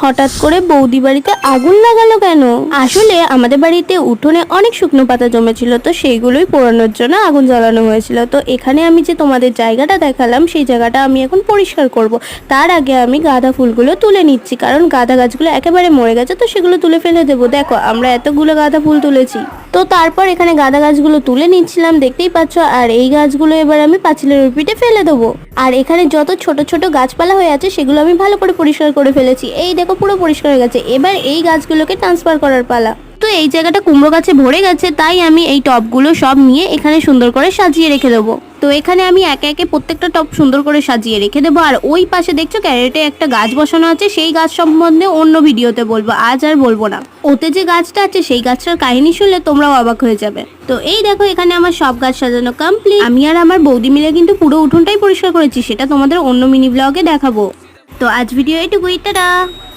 হঠাৎ করে বৌদি বাড়িতে আগুন লাগালো কেন? আসলে আমাদের বাড়িতে উঠোনে অনেক শুকনো পাতা জমেছিল, তো সেইগুলোই পোড়ানোর জন্য আগুন জ্বালানো হয়েছিল। তো এখানে আমি যে তোমাদের জায়গাটা দেখালাম সেই জায়গাটা আমি এখন পরিষ্কার করব। তার আগে আমি গাঁদা ফুলগুলো তুলে নিচ্ছি, কারণ গাঁদা গাছগুলো একেবারে মরে গেছে, তো সেগুলো তুলে ফেলে দেবো। দেখো আমরা এতগুলো গাঁদা ফুল তুলেছি। তো তারপর এখানে গাঁদা গাছগুলো তুলে নিচ্ছিলাম, দেখতেই পাচ্ছ। আর এই গাছগুলো এবার আমি পাঁচিলের পিঠে ফেলে দেবো। আর এখানে যত ছোট ছোট গাছপালা হয়ে আছে সেগুলো আমি ভালো করে পরিষ্কার করে ফেলেছি। এই দেখো পুরো পরিষ্কার হয়ে গেছে। এবার এই গাছগুলোকে ট্রান্সফার করার পালা। তো এই জায়গাটা কুমড়ো গাছে ভরে গেছে, তাই আমি এই টবগুলো সব নিয়ে এখানে সুন্দর করে সাজিয়ে রেখে দেবো। তো এখানে আমি একে একে প্রত্যেকটা টব সুন্দর করে সাজিয়ে রেখে দেবো। আর ওই পাশে দেখছো ক্যারেটে একটা গাছ বসানো আছে, সেই গাছ সম্বন্ধে অন্য ভিডিওতে বলবো, আজ আর বলবো না। ওতে যে গাছটা আছে সেই গাছটার কাহিনী শুনলে তোমরাও অবাক হয়ে যাবে। তো এই দেখো এখানে আমার সব গাছ সাজানো কমপ্লিট। আমি আর আমার বৌদি মিলে কিন্তু পুরো উঠোনটাই পরিষ্কার করেছি, সেটা তোমাদের অন্য মিনি ব্লগে দেখাবো। তো আজ ভিডিও এইটুকুই, টাটা।